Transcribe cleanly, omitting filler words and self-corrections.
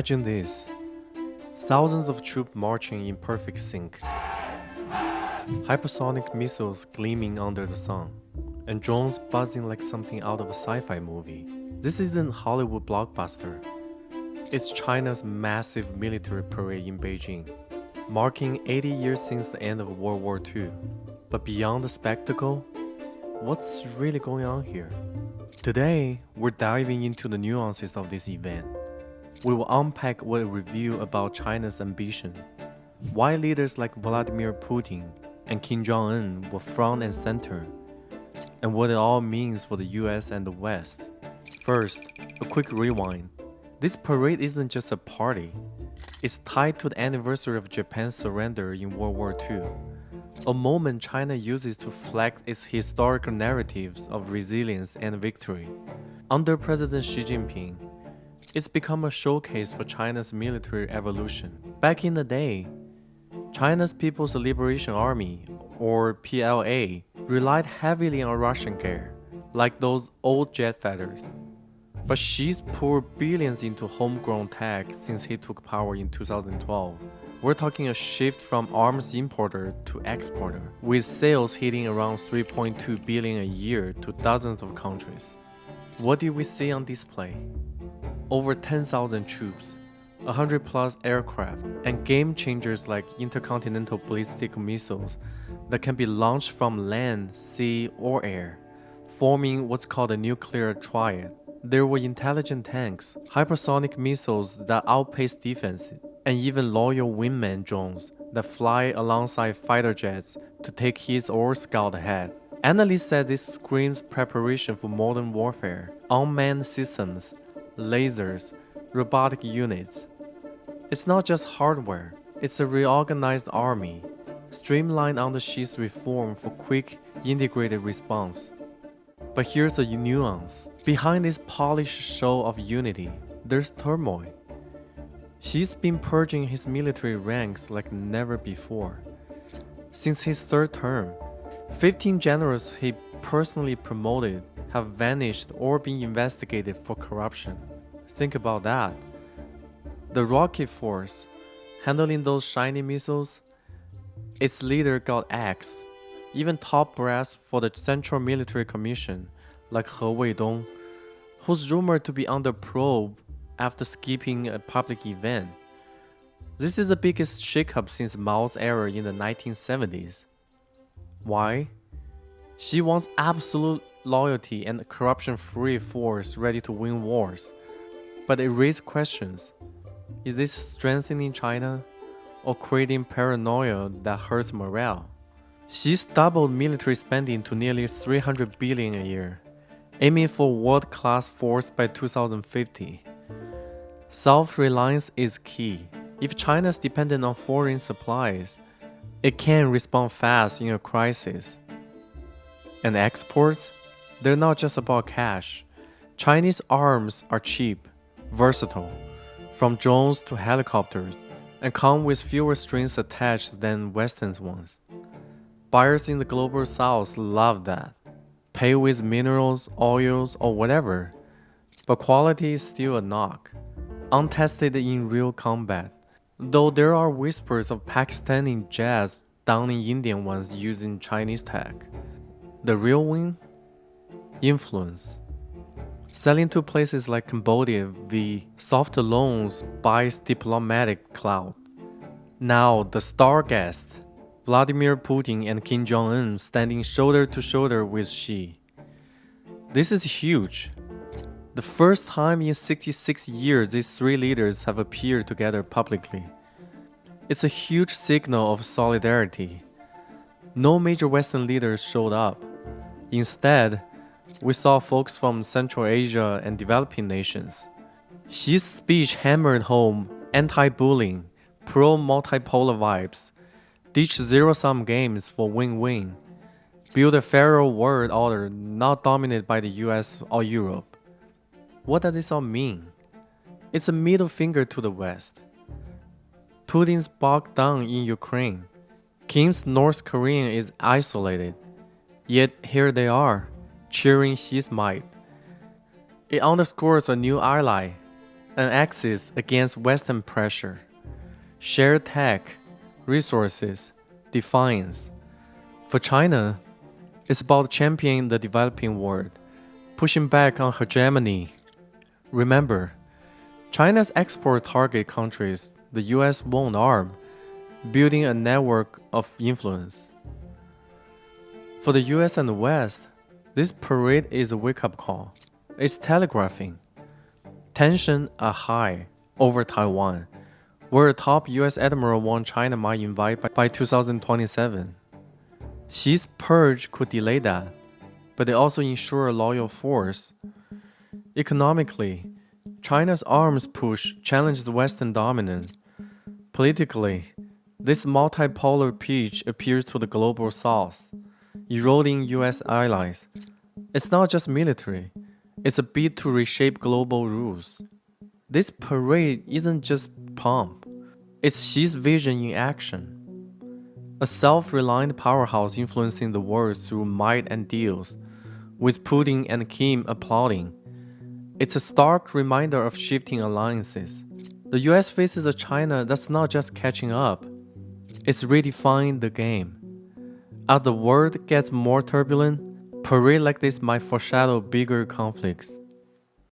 Imagine this. Thousands of troops marching in perfect sync. Hypersonic missiles gleaming under the sun. And drones buzzing like something out of a sci-fi movie. This isn't Hollywood blockbuster. It's China's massive military parade in Beijing, marking 80 years since the end of World War II. But beyond the spectacle, what's really going on here? Today, we're diving into the nuances of this event. We will unpack what it reveals about China's ambitions, why leaders like Vladimir Putin and Kim Jong-un were front and center, and what it all means for the US and the West. First, a quick rewind. This parade isn't just a party. It's tied to the anniversary of Japan's surrender in World War II, a moment China uses to flex its historical narratives of resilience and victory. Under President Xi Jinping, it's become a showcase for China's military evolution. Back in the day, China's People's Liberation Army, or PLA, relied heavily on Russian gear, like those old jet fighters. But Xi's poured billions into homegrown tech since he took power in 2012. We're talking a shift from arms importer to exporter, with sales hitting around 3.2 billion a year to dozens of countries. What did we see on display? Over 10,000 troops, 100 plus aircraft, and game changers like intercontinental ballistic missiles that can be launched from land, sea, or air, forming what's called a nuclear triad. There were intelligent tanks, hypersonic missiles that outpace defense, and even loyal wingman drones that fly alongside fighter jets to take hits or scout ahead. Analysts said this screams preparation for modern warfare, unmanned systems, lasers, robotic units. It's not just hardware, it's a reorganized army, streamlined under Xi's reform for quick, integrated response. But here's a nuance. Behind this polished show of unity, there's turmoil. Xi's been purging his military ranks like never before. Since his third term, 15 generals he personally promoted have vanished or been investigated for corruption. Think about that. The rocket force, handling those shiny missiles, its leader got axed. Even top brass for the Central Military Commission, like He Weidong, who's rumored to be under probe after skipping a public event. This is the biggest shakeup since Mao's era in the 1970s. Why? Xi wants absolute loyalty and a corruption-free force ready to win wars. But it raises questions. Is this strengthening China or creating paranoia that hurts morale? Xi's doubled military spending to nearly 300 billion a year, aiming for world-class force by 2050. Self-reliance is key. If China's dependent on foreign supplies, it can respond fast in a crisis. And exports? They're not just about cash. Chinese arms are cheap, versatile, from drones to helicopters, and come with fewer strings attached than Western ones. Buyers in the global south love that. Pay with minerals, oils, or whatever. But quality is still a knock, untested in real combat. Though there are whispers of Pakistani jets downing Indian ones using Chinese tech. The real win? Influence. Selling to places like Cambodia via soft loans buys diplomatic clout. Now the star guest, Vladimir Putin and Kim Jong-un standing shoulder to shoulder with Xi. This is huge. The first time in 66 years these three leaders have appeared together publicly. It's a huge signal of solidarity. No major Western leaders showed up. Instead, we saw folks from Central Asia and developing nations. Xi's speech hammered home anti-bullying, pro-multipolar vibes, ditch zero-sum games for win-win, build a fairer world order not dominated by the US or Europe. What does this all mean? It's a middle finger to the West. Putin's bogged down in Ukraine. Kim's North Korea is isolated. Yet here they are, cheering Xi's might. It underscores a new ally, an axis against Western pressure. Shared tech, resources, defiance. For China, it's about championing the developing world, pushing back on hegemony. Remember, China's export target countries the US won't arm, building a network of influence. For the US and the West, this parade is a wake-up call. It's telegraphing. Tensions are high over Taiwan, where a top US admiral warned China might invade by 2027. Xi's purge could delay that, but it also ensure a loyal force. Economically, China's arms push challenges Western dominance. Politically, this multipolar pitch appeals to the global south, eroding US allies. It's not just military, it's a bid to reshape global rules. This parade isn't just pomp, it's Xi's vision in action. A self-reliant powerhouse influencing the world through might and deals, with Putin and Kim applauding. It's a stark reminder of shifting alliances. The US faces a China that's not just catching up, it's redefining the game. As the world gets more turbulent, parades like this might foreshadow bigger conflicts.